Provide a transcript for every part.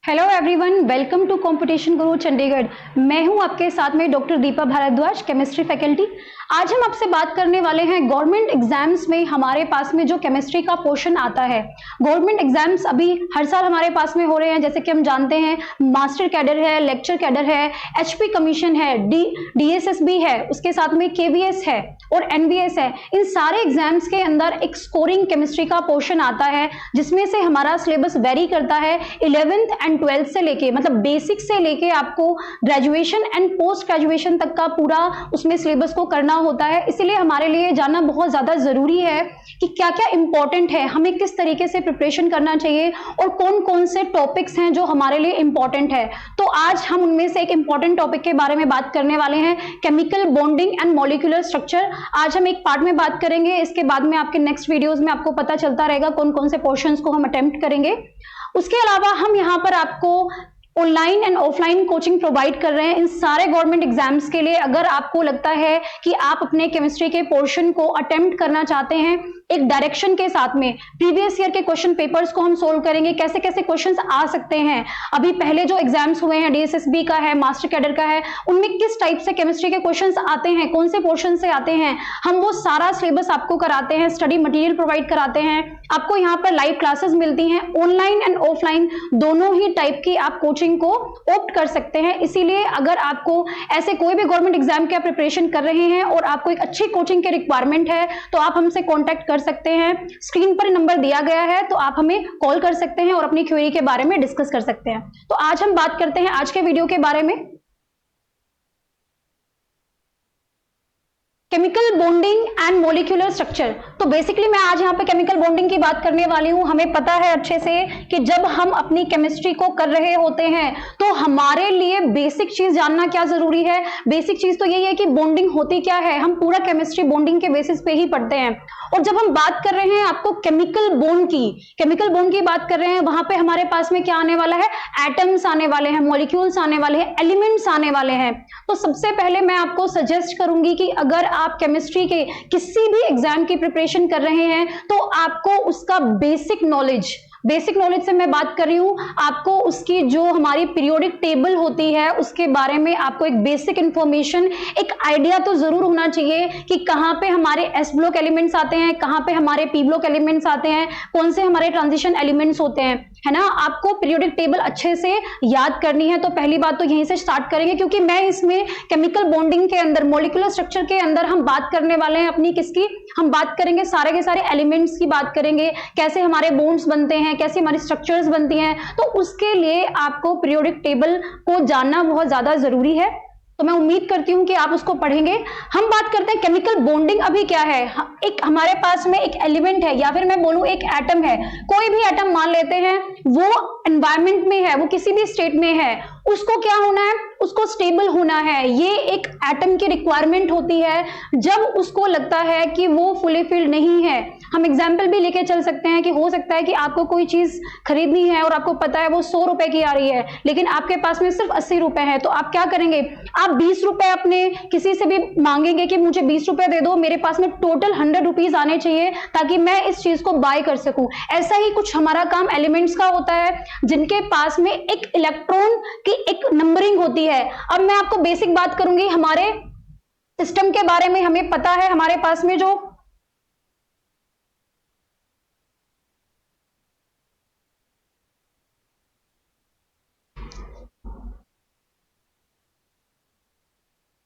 Hello everyone, welcome to competition Guru Chandigarh. मैं हूं आपके साथ में doctor Deepa Bhardwaj, chemistry faculty. आज हम आपसे बात करने वाले हैं गवर्नमेंट एग्जाम्स में हमारे पास में जो केमिस्ट्री का पोर्शन आता है। गवर्नमेंट एग्जाम्स अभी हर साल हमारे पास में हो रहे हैं, जैसे कि हम जानते हैं मास्टर कैडर है, लेक्चर कैडर है, एचपी कमीशन है, डीएसएसबी है, उसके साथ में केवीएस है और एनवीएस है। इन सारे एग्जाम्स के अंदर एक स्कोरिंग केमिस्ट्री का पोर्शन आता है, जिसमें से हमारा सिलेबस वेरी करता है 11th एंड 12th से लेके, मतलब बेसिक से लेके आपको ग्रेजुएशन एंड पोस्ट ग्रेजुएशन तक का पूरा उसमें सिलेबस को करना होता है। इसलिए हमारे लिए जानना बहुत ज्यादा जरूरी है कि क्या क्या इंपॉर्टेंट है, हमें किस तरीके से प्रिपरेशन करना चाहिए और कौन कौन से टॉपिक्स हैं जो हमारे लिए इंपॉर्टेंट है। तो आज हम उनमें से एक इंपॉर्टेंट टॉपिक के बारे में बात करने वाले हैं, chemical bonding and molecular structure. आज हम एक पार्ट में बात करेंगे, इसके बाद में आपके नेक्स्ट वीडियोस में आपको पता चलता रहेगा कौन कौन से पोर्शंस को हम अटेम्प्ट करेंगे। उसके अलावा हम यहाँ पर आपको online and offline coaching provide कर रहे हैं इन सारे गवर्नमेंट एग्जाम्स के लिए। अगर आपको लगता है कि आप अपने केमिस्ट्री के पोर्शन को अटेम्प्ट करना चाहते हैं एक डायरेक्शन के साथ में, प्रीवियस ईयर के क्वेश्चन पेपर्स को हम सोल्व करेंगे, कैसे कैसे क्वेश्चंस आ सकते हैं, अभी पहले जो एग्जाम्स हुए हैं डीएसएसबी का है, मास्टर कैडर का है, उनमें किस टाइप से केमिस्ट्री के क्वेश्चंस आते हैं, कौन से पोर्शन से आते हैं, हम वो सारा सिलेबस आपको कराते हैं, स्टडी मटेरियल प्रोवाइड कराते हैं। आपको यहाँ पर लाइव क्लासेस मिलती हैं, ऑनलाइन एंड ऑफलाइन दोनों ही टाइप की आप कोचिंग को ऑप्ट कर सकते हैं। इसीलिए अगर आपको ऐसे कोई भी गवर्नमेंट एग्जाम की प्रिपरेशन कर रहे हैं और आपको एक अच्छी कोचिंग की रिक्वायरमेंट है, तो आप हमसे कॉन्टेक्ट कर सकते हैं। स्क्रीन पर नंबर दिया गया है, तो आप हमें कॉल कर सकते हैं और अपनी क्वेरी के बारे में डिस्कस कर सकते हैं। तो आज हम बात करते हैं आज के वीडियो के बारे में, chemical bonding and molecular structure. तो बेसिकली मैं आज यहाँ पे केमिकल बॉन्डिंग की बात करने वाली हूँ। हमें पता है अच्छे से कि जब हम अपनी केमिस्ट्री को कर रहे होते हैं तो हमारे लिए बेसिक चीज जानना क्या जरूरी है। बेसिक चीज तो यही है कि बॉन्डिंग होती क्या है, हम पूरा केमिस्ट्री बॉन्डिंग के बेसिस पे ही पढ़ते हैं। और जब हम बात कर रहे हैं आपको केमिकल बॉन्ड की बात कर रहे हैं, वहां पे हमारे पास में क्या आने वाला है, एटम्स आने वाले हैं, मॉलिक्यूल्स आने वाले हैं, एलिमेंट्स आने वाले हैं। तो सबसे पहले मैं आपको सजेस्ट करूंगी कि अगर आप केमिस्ट्री के किसी भी एग्जाम की प्रिपरेशन कर रहे हैं तो आपको उसका बेसिक नॉलेज से मैं बात कर रही हूं, आपको उसकी जो हमारी पीरियोडिक टेबल होती है उसके बारे में आपको एक बेसिक इंफॉर्मेशन, एक आइडिया तो जरूर होना चाहिए कि कहां पे हमारे एस ब्लॉक एलिमेंट्स आते हैं, कहां पे हमारे पी ब्लॉक एलिमेंट्स आते हैं, कौन से हमारे ट्रांजिशन एलिमेंट्स होते हैं, है ना। आपको पीरियोडिक टेबल अच्छे से याद करनी है। तो पहली बात तो यहीं से स्टार्ट करेंगे, क्योंकि मैं इसमें केमिकल बॉन्डिंग के अंदर, मॉलिक्यूलर स्ट्रक्चर के अंदर हम बात करने वाले हैं अपनी किसकी, हम बात करेंगे सारे के सारे एलिमेंट्स की बात करेंगे, कैसे हमारे बॉन्ड्स बनते हैं, कैसे हमारी स्ट्रक्चर्स बनती हैं। तो उसके लिए आपको पीरियोडिक टेबल को जानना बहुत ज्यादा जरूरी है। तो मैं उम्मीद करती हूं कि आप उसको पढ़ेंगे। हम बात करते हैं केमिकल बॉन्डिंग अभी क्या है। एक हमारे पास में एक एलिमेंट है, या फिर मैं बोलूं एक एटम है, कोई भी एटम मान लेते हैं, वो एनवायरमेंट में है, वो किसी भी स्टेट में है, उसको क्या होना है, उसको स्टेबल होना है। ये एक एटम की रिक्वायरमेंट होती है। जब उसको लगता है कि वो फुली फिल्ड नहीं है, हम एग्जाम्पल भी लेके चल सकते हैं कि हो सकता है कि आपको कोई चीज खरीदनी है और आपको पता है वो 100 रुपए की आ रही है, लेकिन आपके पास में सिर्फ 80 रुपए है। तो आप क्या करेंगे, आप 20 रुपए अपने किसी से भी मांगेंगे कि मुझे 20 रुपए दे दो, मेरे पास में टोटल 100 रुपीज आने चाहिए ताकि मैं इस चीज को बाय कर सकूं। ऐसा ही कुछ हमारा काम एलिमेंट्स का होता है, जिनके पास में एक इलेक्ट्रॉन की एक नंबरिंग होती है। अब मैं आपको बेसिक बात करूंगी हमारे सिस्टम के बारे में। हमें पता है हमारे पास में जो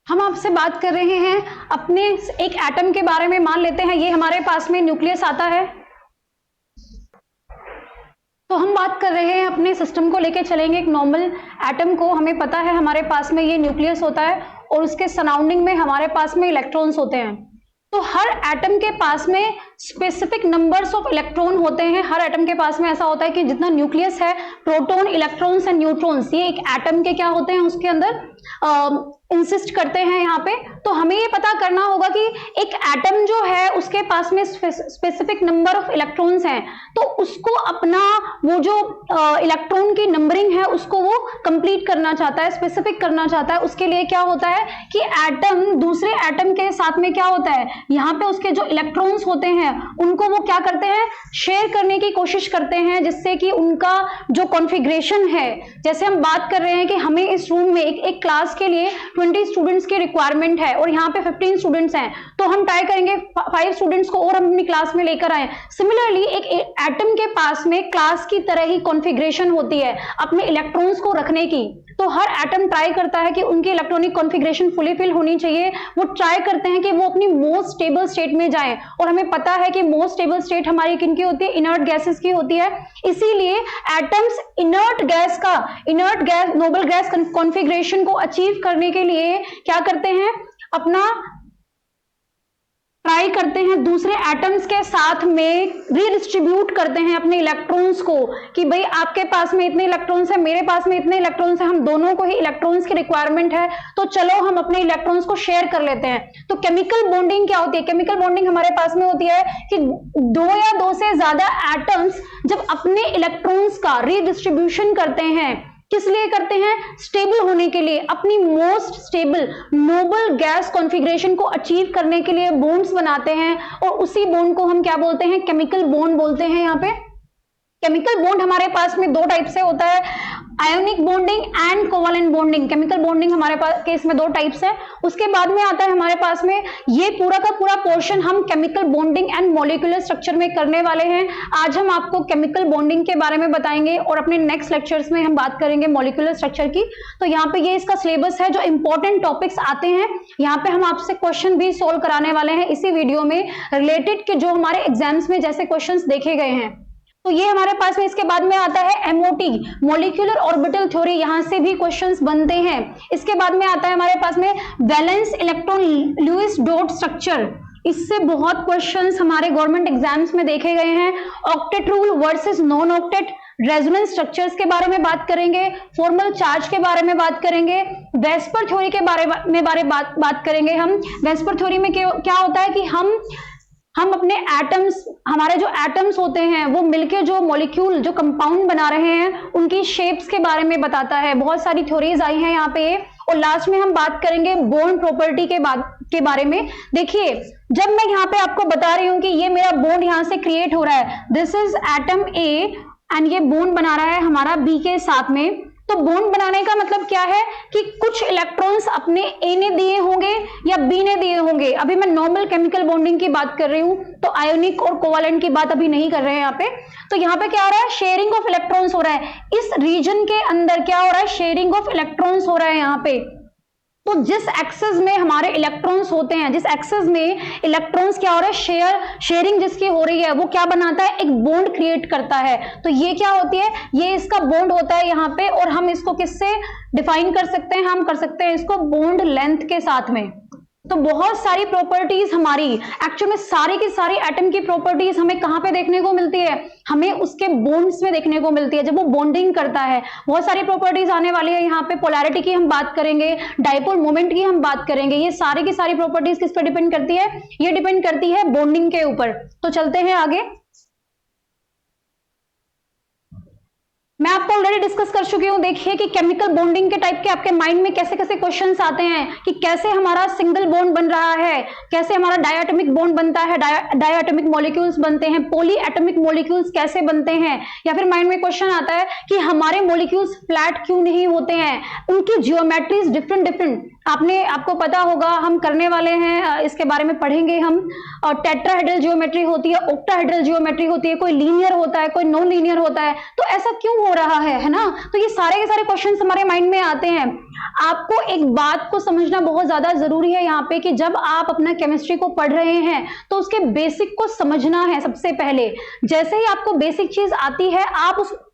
हम आपसे बात कर रहे हैं अपने एक एटम के बारे में। मान लेते हैं ये हमारे पास में न्यूक्लियस आता है, तो हम बात कर रहे हैं अपने सिस्टम को लेके चलेंगे एक नॉर्मल एटम को। हमें पता है हमारे पास में ये न्यूक्लियस होता है और उसके सराउंडिंग में हमारे पास में इलेक्ट्रॉन्स होते हैं। तो हर एटम के पास में स्पेसिफिक नंबर्स ऑफ इलेक्ट्रॉन होते हैं। हर एटम के पास में ऐसा होता है कि जितना न्यूक्लियस है, प्रोटॉन, इलेक्ट्रॉन्स एंड न्यूट्रॉन्स, ये एक एटम के क्या होते हैं, उसके अंदर इंसिस्ट करते हैं यहाँ पे। तो हमें ये पता करना होगा कि एक एटम जो है उसके पास में स्पेसिफिक नंबर ऑफ इलेक्ट्रॉन्स हैं, तो उसको अपना वो जो इलेक्ट्रॉन की नंबरिंग है उसको वो कंप्लीट करना चाहता है, स्पेसिफिक करना चाहता है। उसके लिए क्या होता है कि एटम दूसरे एटम के साथ में क्या होता है, यहाँ पे उसके जो इलेक्ट्रॉन्स होते हैं हैं उनको वो क्या करते हैं, शेयर करने की कोशिश करते हैं, जिससे कि उनका जो कॉन्फ़िगरेशन है, जैसे हम बात कर रहे हैं कि हमें इस रूम में एक क्लास के लिए 20 स्टूडेंट्स की रिक्वायरमेंट है और यहाँ पे 15 स्टूडेंट्स हैं, तो हम ट्राई करेंगे 5 स्टूडेंट्स को और हम अपनी क्लास में लेकर आए। सिमिलरली एक एटम के पास में क्लास की तरह ही कॉन्फ़िगरेशन होती है अपने इलेक्ट्रॉन्स को रखने की, तो हर एटम ट्राई करता है कि उनकी इलेक्ट्रॉनिक कॉन्फ़िगरेशन फुली फिल होनी चाहिए। वो ट्राई करते हैं कि वो अपनी मोस्ट स्टेबल स्टेट में जाएं, और हमें पता है कि मोस्ट स्टेबल स्टेट हमारी किनकी होती है, इनर्ट गैसेस की होती है। इसीलिए atoms inert gas noble gas configuration को अचीव करने के लिए क्या करते हैं, अपना ट्राई करते हैं दूसरे एटम्स के साथ में रीडिस्ट्रीब्यूट करते हैं अपने इलेक्ट्रॉन्स को, कि भाई आपके पास में इतने इलेक्ट्रॉन्स है, मेरे पास में इतने इलेक्ट्रॉन्स है, हम दोनों को ही इलेक्ट्रॉन्स की रिक्वायरमेंट है, तो चलो हम अपने इलेक्ट्रॉन्स को शेयर कर लेते हैं। तो केमिकल बॉन्डिंग क्या होती है, केमिकल बॉन्डिंग हमारे पास में होती है कि दो या दो से ज्यादा एटम्स जब अपने इलेक्ट्रॉन्स का रीडिस्ट्रीब्यूशन करते हैं, किस लिए करते हैं, स्टेबल होने के लिए, अपनी most stable noble gas configuration को अचीव करने के लिए बॉन्ड्स बनाते हैं, और उसी बॉन्ड को हम क्या बोलते हैं, केमिकल बॉन्ड बोलते हैं। यहाँ पे केमिकल बॉन्ड हमारे पास में दो टाइप से होता है, ionic bonding and covalent bonding. Chemical bonding हमारे पास केस में दो टाइप्स है। उसके बाद में आता है हमारे पास में ये पूरा का पूरा पोर्शन हम chemical bonding and molecular structure में करने वाले हैं। आज हम आपको केमिकल बॉन्डिंग के बारे में बताएंगे और अपने नेक्स्ट लेक्चर्स में हम बात करेंगे मॉलिक्यूलर स्ट्रक्चर की। तो यहाँ पे ये इसका सिलेबस है, जो इंपॉर्टेंट टॉपिक्स आते हैं यहाँ पे हम आपसे क्वेश्चन भी सोल्व कराने वाले हैं इसी वीडियो में, रिलेटेड के जो हमारे एग्जाम्स में जैसे क्वेश्चन देखे गए हैं। तो ये हमारे पास में इसके बाद में आता है एमओटी, मॉलिक्यूलर ऑर्बिटल थ्योरी, यहां से भी क्वेश्चंस बनते हैं। इसके बाद में आता है हमारे पास में valence electron Lewis dot structure, इससे बहुत क्वेश्चंस हमारे गवर्नमेंट एग्जाम्स में देखे गए हैं। Octet rule versus non octet, resonance structures के बारे में बात करेंगे, फॉर्मल चार्ज के बारे में बात करेंगे, वेस्पर थ्योरी के बारे में बात करेंगे। हम वेस्पर थ्योरी में क्या होता है कि हम अपने एटम्स, हमारे जो एटम्स होते हैं वो मिलके जो मॉलिक्यूल, जो कंपाउंड बना रहे हैं, उनकी शेप्स के बारे में बताता है। बहुत सारी थ्योरीज आई हैं यहाँ पे, और लास्ट में हम बात करेंगे बॉन्ड प्रॉपर्टी के बारे में। देखिए, जब मैं यहाँ पे आपको बता रही हूँ कि ये मेरा बॉन्ड यहाँ से क्रिएट हो रहा है, this is atom A and ये बॉन्ड बना रहा है हमारा बी के साथ में, तो बॉन्ड बनाने का मतलब क्या है कि कुछ इलेक्ट्रॉन्स अपने ए ने दिए होंगे या बी ने दिए होंगे। अभी मैं नॉर्मल केमिकल बॉन्डिंग की बात कर रही हूं, तो आयोनिक और कोवेलेंट की बात अभी नहीं कर रहे हैं यहाँ पे। तो यहाँ पे क्या हो रहा है, शेयरिंग ऑफ इलेक्ट्रॉन्स हो रहा है। इस रीजन के अंदर क्या हो रहा है, शेयरिंग ऑफ इलेक्ट्रॉन्स हो रहा है यहाँ पे। तो जिस एक्सेस में हमारे इलेक्ट्रॉन्स होते हैं, जिस एक्सेस में इलेक्ट्रॉन्स क्या हो रहा है, शेयरिंग जिसकी हो रही है, वो क्या बनाता है, एक बॉन्ड क्रिएट करता है। तो ये क्या होती है, ये इसका बॉन्ड होता है यहाँ पे, और हम इसको किससे डिफाइन कर सकते हैं, हम कर सकते हैं इसको बॉन्ड लेंथ के साथ में। तो बहुत सारी प्रॉपर्टीज हमारी, एक्चुअली में सारी की सारी एटम की प्रॉपर्टीज हमें कहां पे देखने को मिलती है, हमें उसके बॉन्ड्स में देखने को मिलती है, जब वो बॉन्डिंग करता है। बहुत सारी प्रॉपर्टीज आने वाली है यहाँ पे, पोलैरिटी की हम बात करेंगे, डाइपोल मोमेंट की हम बात करेंगे। ये सारी की सारी प्रॉपर्टीज किस पे डिपेंड करती है, ये डिपेंड करती है बॉन्डिंग के ऊपर। तो चलते हैं आगे। मैं आपको ऑलरेडी डिस्कस कर चुकी हूं। देखिए कि केमिकल बॉन्डिंग के टाइप के आपके माइंड में कैसे कैसे क्वेश्चंस आते हैं, कि कैसे हमारा सिंगल बॉन्ड बन रहा है, कैसे हमारा डायटोमिक बॉन्ड बनता है, डायटोमिक मॉलिक्यूल्स बनते हैं, पॉली एटॉमिक मॉलिक्यूल्स कैसे बनते हैं, या फिर माइंड में क्वेश्चन आता है कि हमारे मॉलिक्यूल्स फ्लैट क्यों नहीं होते हैं, उनकी जियोमेट्रीज डिफरेंट। आपको पता होगा, हम करने वाले हैं, इसके बारे में पढ़ेंगे हम। और टेट्राहेड्रल जियोमेट्री होती है, ऑक्टाहेड्रल जियोमेट्री होती है, कोई लीनियर होता है, कोई नॉन लीनियर होता है। तो ऐसा क्यों हो रहा है ना। तो ये सारे के सारे क्वेश्चंस हमारे माइंड में आते हैं। आपको एक बात को समझना बहुत ज्यादा जरूरी है यहाँ पे, कि जब आप अपना केमिस्ट्री को पढ़ रहे हैं तो उसके बेसिक को समझना है सबसे पहले। जैसे ही आपको बेसिक चीज आती है,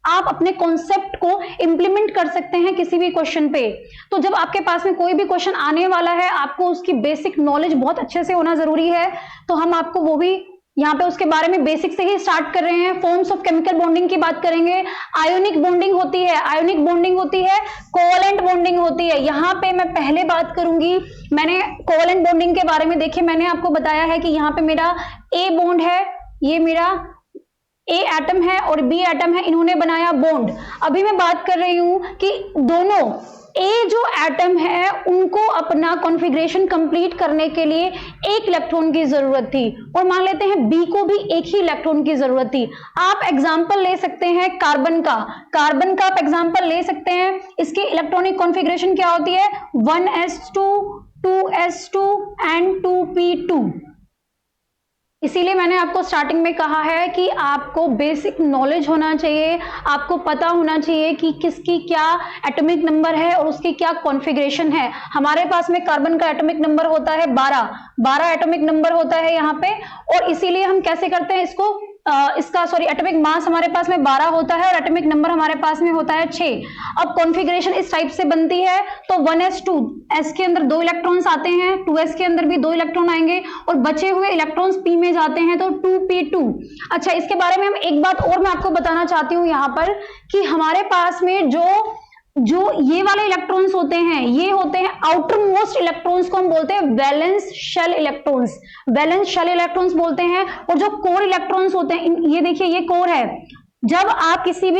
आप अपने कॉन्सेप्ट को इंप्लीमेंट कर सकते हैं किसी भी क्वेश्चन पे। तो जब आपके पास में कोई भी क्वेश्चन आने वाला है, आपको उसकी बेसिक नॉलेज बहुत अच्छे से होना जरूरी है। तो हम आपको वो भी यहाँ पे उसके बारे में बेसिक से ही स्टार्ट कर रहे हैं। फॉर्म्स ऑफ केमिकल बॉन्डिंग की बात करेंगे। आयोनिक बॉन्डिंग होती है, आयोनिक बॉन्डिंग होती है, कोवेलेंट बॉन्डिंग होती है। यहाँ पे मैं पहले बात करूंगी, मैंने कोवेलेंट बॉन्डिंग के बारे में, देखिए मैंने आपको बताया है कि यहाँ पे मेरा ए बॉन्ड है, ये मेरा ए एटम है और बी एटम है, इन्होंने बनाया बॉन्ड। अभी मैं बात कर रही हूं कि दोनों ए जो एटम है उनको अपना कॉन्फ़िगरेशन कंप्लीट करने के लिए एक इलेक्ट्रॉन की जरूरत थी, और मान लेते हैं बी को भी एक ही इलेक्ट्रॉन की जरूरत थी। आप एग्जांपल ले सकते हैं कार्बन का आप एग्जांपल ले सकते हैं। इसकी इलेक्ट्रॉनिक कॉन्फ़िगरेशन क्या होती है, 1s2 2s2 एंड 2p2। इसीलिए मैंने आपको स्टार्टिंग में कहा है कि आपको बेसिक नॉलेज होना चाहिए, आपको पता होना चाहिए कि किसकी क्या एटॉमिक नंबर है और उसकी क्या कॉन्फ़िगरेशन है। हमारे पास में कार्बन का एटॉमिक नंबर होता है 12 एटॉमिक नंबर होता है यहाँ पे, और इसीलिए हम कैसे करते हैं इसको, एटॉमिक मास हमारे पास में 12 होता है और एटॉमिक नंबर हमारे पास में होता है 6। अब कॉन्फ़िगरेशन इस टाइप से बनती है, तो 1s2 s के अंदर 2 इलेक्ट्रॉन्स आते हैं, 2s के अंदर भी 2 इलेक्ट्रॉन आएंगे और बचे हुए इलेक्ट्रॉन्स p में जाते हैं, तो 2p2। अच्छा, इसके बारे में हम एक बात और मैं आपको बताना चाहती हूँ यहाँ पर कि हमारे पास में जो ये वाले इलेक्ट्रॉन्स होते हैं, ये होते हैं आउटर मोस्ट इलेक्ट्रॉन्स को हम बोलते हैं वैलेंस शेल इलेक्ट्रॉन्स बोलते हैं। और जो कोर इलेक्ट्रॉन्स होते हैं, ये देखिए ये कोर है। जब आप किसी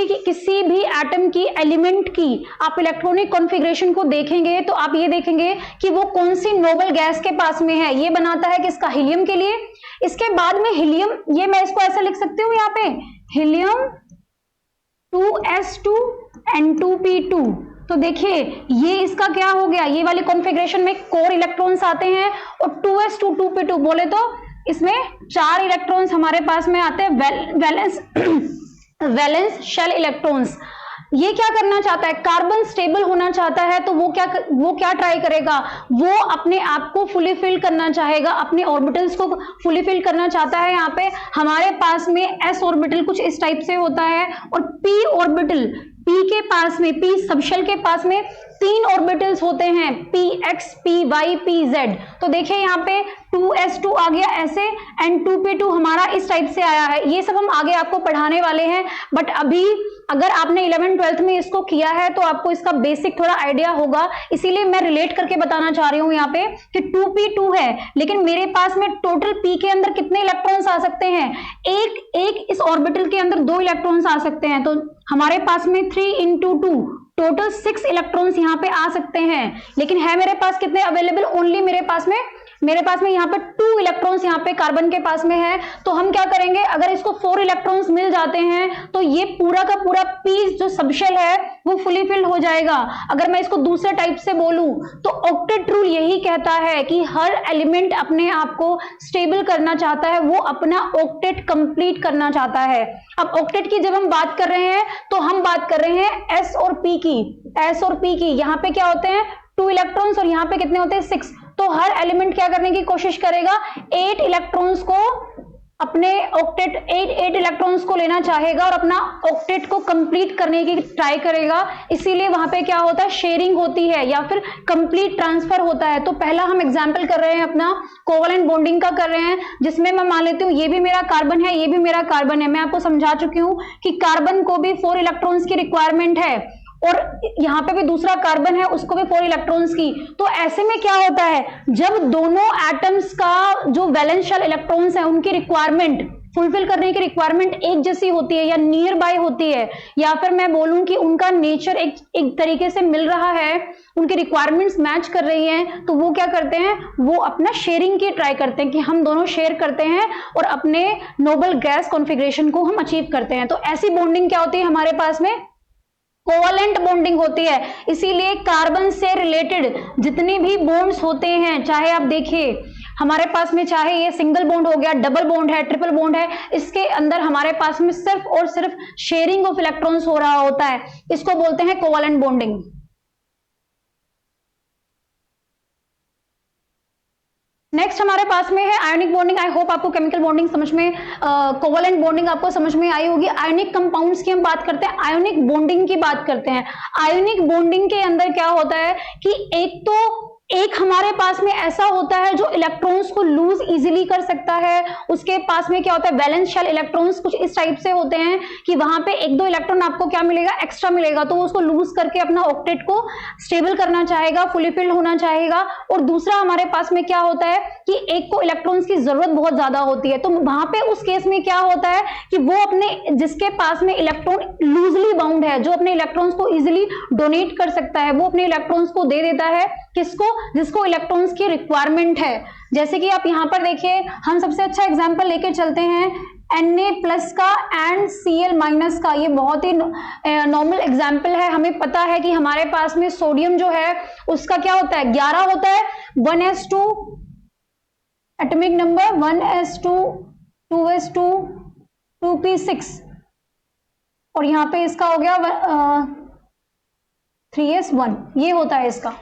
भी एटम की एलिमेंट की आप इलेक्ट्रॉनिक कॉन्फ़िगरेशन को देखेंगे तो आप ये देखेंगे कि वो कौन सी नोबल गैस के पास में है। ये बनाता है किसका, हीलियम के लिए। इसके बाद में हीलियम, ये मैं इसको ऐसा लिख सकती हूँ यहाँ पे, हीलियम 2s2 एंड 2p2। तो देखिए ये इसका क्या हो गया, ये वाली कॉन्फ़िगरेशन में कोर इलेक्ट्रॉन्स आते हैं और 2s2 2p2 बोले तो इसमें 4 इलेक्ट्रॉन्स हमारे पास में आते हैं वैलेंस शेल इलेक्ट्रॉन्स। ये क्या करना चाहता है, कार्बन स्टेबल होना चाहता है, तो वो क्या ट्राई करेगा, वो अपने आप को फुली फिल करना चाहेगा, अपने ऑर्बिटल्स को फुली फिल करना चाहता है। यहाँ पे हमारे पास में s ऑर्बिटल कुछ इस टाइप से होता है और p ऑर्बिटल, p के पास में, p सबशेल के पास में 3 ऑर्बिटल्स होते हैं, px py pz। तो देखिए यहाँ पे 2s2 आ गया ऐसे एंड 2p2 हमारा इस टाइप से आया है। ये सब हम आगे आपको पढ़ाने वाले हैं, बट अभी अगर आपने 11th-12th में इसको किया है तो आपको इसका बेसिक थोड़ा आइडिया होगा। इसीलिए मैं रिलेट करके बताना चाह रही हूँ यहाँ पे कि 2p2 है, लेकिन मेरे पास में टोटल p के अंदर कितने इलेक्ट्रॉन्स आ सकते हैं, एक इस ऑर्बिटल के अंदर 2 इलेक्ट्रॉन्स आ सकते हैं। तो हमारे पास में 3 × 2 टोटल 6 इलेक्ट्रॉन्स यहाँ पे आ सकते हैं। लेकिन है मेरे पास कितने अवेलेबल, ओनली मेरे पास में यहाँ पर 2 इलेक्ट्रॉन्स यहाँ पे कार्बन के पास में है। तो हम क्या करेंगे, अगर इसको 4 इलेक्ट्रॉन्स मिल जाते हैं तो ये पूरा का पूरा पी जो सबशेल है वो फुली फिल्ड हो जाएगा। अगर मैं इसको दूसरे टाइप से बोलूं तो ऑक्टेट रूल यही कहता है कि हर एलिमेंट अपने आप को स्टेबल करना चाहता है, वो अपना ऑक्टेट कंप्लीट करना चाहता है। अब ऑक्टेट की जब हम बात कर रहे हैं तो हम बात कर रहे हैं एस और पी की। यहाँ पे क्या होते हैं 2 इलेक्ट्रॉन्स और यहाँ पे कितने होते हैं 6। तो हर एलिमेंट क्या करने की कोशिश करेगा, 8 इलेक्ट्रॉन्स को अपने ऑक्टेट 8 इलेक्ट्रॉन्स को लेना चाहेगा और अपना ऑक्टेट को कंप्लीट करने की ट्राई करेगा। इसीलिए वहां पे क्या होता है, शेयरिंग होती है या फिर कंप्लीट ट्रांसफर होता है। तो पहला हम एग्जांपल कर रहे हैं अपना कोवलेंट बॉन्डिंग का कर रहे हैं, जिसमें मैं मान लेती हूँ ये भी मेरा कार्बन है, ये भी मेरा कार्बन है। मैं आपको समझा चुकी हूँ कि कार्बन को भी 4 इलेक्ट्रॉन्स की रिक्वायरमेंट है और यहाँ पे भी दूसरा कार्बन है, उसको भी 4 इलेक्ट्रॉन्स की। तो ऐसे में क्या होता है, जब दोनों एटम्स का जो वैलेंस शेल इलेक्ट्रॉन्स है उनकी रिक्वायरमेंट फुलफिल करने की रिक्वायरमेंट एक जैसी होती है या नियर बाय होती है, या फिर मैं बोलूं कि उनका नेचर एक तरीके से मिल रहा है, उनकी रिक्वायरमेंट्स मैच कर रही हैं, तो वो क्या करते हैं, वो अपना शेयरिंग की ट्राई करते हैं कि हम दोनों शेयर करते हैं और अपने नोबल गैस कॉन्फ़िगरेशन को हम अचीव करते हैं। तो ऐसी बॉन्डिंग क्या होती है हमारे पास में, कोवलेंट बॉन्डिंग होती है। इसीलिए कार्बन से रिलेटेड जितने भी बॉन्ड्स होते हैं, चाहे आप देखिए हमारे पास में चाहे ये सिंगल बॉन्ड हो गया, डबल बॉन्ड है, ट्रिपल बॉन्ड है, इसके अंदर हमारे पास में सिर्फ और सिर्फ शेयरिंग ऑफ इलेक्ट्रॉन्स हो रहा होता है। इसको बोलते हैं कोवलेंट बॉन्डिंग। नेक्स्ट हमारे पास में है आयोनिक बॉन्डिंग। आई होप आपको केमिकल बॉन्डिंग समझ में, कोवलेंट बॉन्डिंग आपको समझ में आई होगी। आयोनिक कंपाउंड्स की हम बात करते हैं, आयोनिक बॉन्डिंग की बात करते हैं। आयोनिक बॉन्डिंग के अंदर क्या होता है कि एक तो एक हमारे पास में ऐसा होता है जो इलेक्ट्रॉन्स को लूज इजीली कर सकता है, उसके पास में क्या होता है, वैलेंस शेल इलेक्ट्रॉन्स कुछ इस टाइप से होते हैं कि वहां पे एक दो इलेक्ट्रॉन आपको क्या मिलेगा, एक्स्ट्रा मिलेगा, तो वो उसको लूज करके अपना ऑक्टेट को स्टेबल करना चाहेगा, फुली फिल्ड होना चाहेगा। और दूसरा हमारे पास में क्या होता है कि एक को इलेक्ट्रॉन्स की जरूरत बहुत ज्यादा होती है, तो वहां पे उस केस में क्या होता है कि वो अपने जिसके पास में इलेक्ट्रॉन लूजली बाउंड है, जो अपने इलेक्ट्रॉन्स को इजिली डोनेट कर सकता है, वो अपने इलेक्ट्रॉन्स को दे देता है किसको, जिसको इलेक्ट्रॉन्स की रिक्वायरमेंट है। जैसे कि आप यहां पर देखिए, हम सबसे अच्छा एग्जांपल लेके चलते हैं Na+ का एंड Cl- का। ये बहुत ही नॉर्मल एग्जांपल है। हमें पता है कि हमारे पास में सोडियम जो है उसका क्या होता है, 11 होता है, 1s2 atomic number, 1s2 2s2 2p6, और यहां पे इसका हो गया 3s1, ये होता है इसका।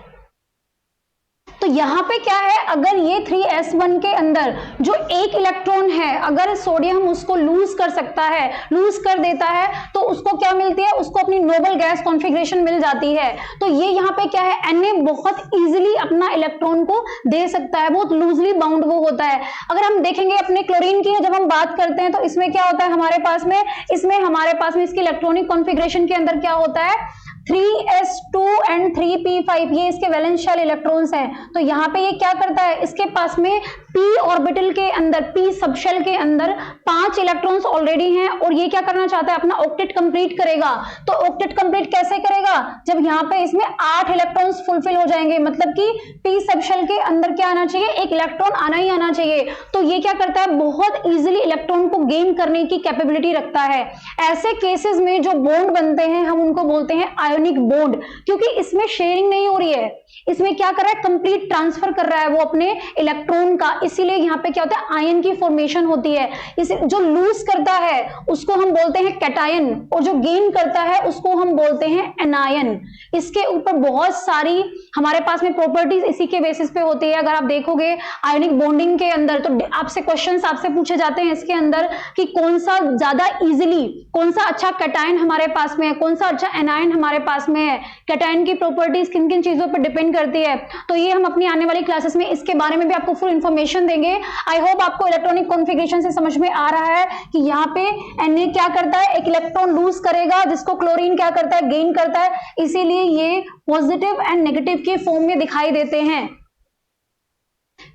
तो यहां पे क्या है, अगर ये 3s1 के अंदर जो एक इलेक्ट्रॉन है, अगर सोडियम उसको लूज कर सकता है, लूज कर देता है, तो उसको क्या मिलती है, उसको अपनी नोबल गैस कॉन्फ़िगरेशन मिल जाती है। तो ये यहाँ पे क्या है, Na बहुत इजीली अपना इलेक्ट्रॉन को दे सकता है, बहुत लूजली बाउंड वो होता है। अगर हम देखेंगे अपने क्लोरीन की जब हम बात करते हैं, तो इसमें क्या होता है हमारे पास में, इसकी इलेक्ट्रॉनिक कॉन्फ़िगरेशन के अंदर क्या होता है, 3s2 एंड 3p5, ये इसके वैलेंस शेल इलेक्ट्रॉन्स हैं। तो यहाँ पे ये क्या करता है, इसके पास में p ऑर्बिटल के अंदर, p सबशेल के अंदर 5 इलेक्ट्रॉन्स ऑलरेडी हैं, और ये क्या करना चाहता है, अपना ऑक्टेट कंप्लीट करेगा। तो ऑक्टेट कंप्लीट कैसे करेगा, जब यहाँ पे इसमें 8 इलेक्ट्रॉन्स फुलफिल हो जाएंगे, मतलब कि p सबशेल के अंदर क्या आना चाहिए, एक इलेक्ट्रॉन आना ही आना चाहिए। तो ये क्या करता है, बहुत इजीली इलेक्ट्रॉन को गेन करने की कैपेबिलिटी रखता है। ऐसे केसेस में जो बॉन्ड बनते हैं हम उनको बोलते हैं आयोनिक बॉन्ड, क्योंकि इसमें शेयरिंग नहीं हो रही है, इसमें क्या कर रहा है, कंप्लीट ट्रांसफर कर रहा है वो अपने इलेक्ट्रॉन का, इसीलिए यहाँ पे क्या होता है, आयन की फॉर्मेशन होती है। इसे जो लूज करता है उसको हम बोलते हैं कैटायन, और जो गेन करता है उसको हम बोलते हैं एनायन। इसके ऊपर बहुत सारी हमारे पास में प्रॉपर्टीज इसी के बेसिस पे होती है। अगर आप देखोगे आयोनिक बॉन्डिंग के अंदर, तो आपसे क्वेश्चंस आपसे पूछे जाते हैं इसके अंदर कि कौन सा ज्यादा इजीली, कौन सा अच्छा कैटायन हमारे पास में है, कौन सा अच्छा एनायन हमारे पास में है, कैटायन की प्रॉपर्टीज किन किन चीजों पर डिपेंड करती है। तो ये हम अपनी आने वाली क्लासेस में इसके बारे में भी आपको फुल इंफॉर्मेशन देंगे। आई होप आपको इलेक्ट्रॉनिक कॉन्फ़िगरेशन से समझ में आ रहा है कि यहाँ पे Na क्या करता है, एक इलेक्ट्रॉन लूज करेगा, जिसको क्लोरीन क्या करता है, गेन करता है, इसीलिए ये पॉजिटिव एंड नेगेटिव के फॉर्म में दिखाई देते हैं।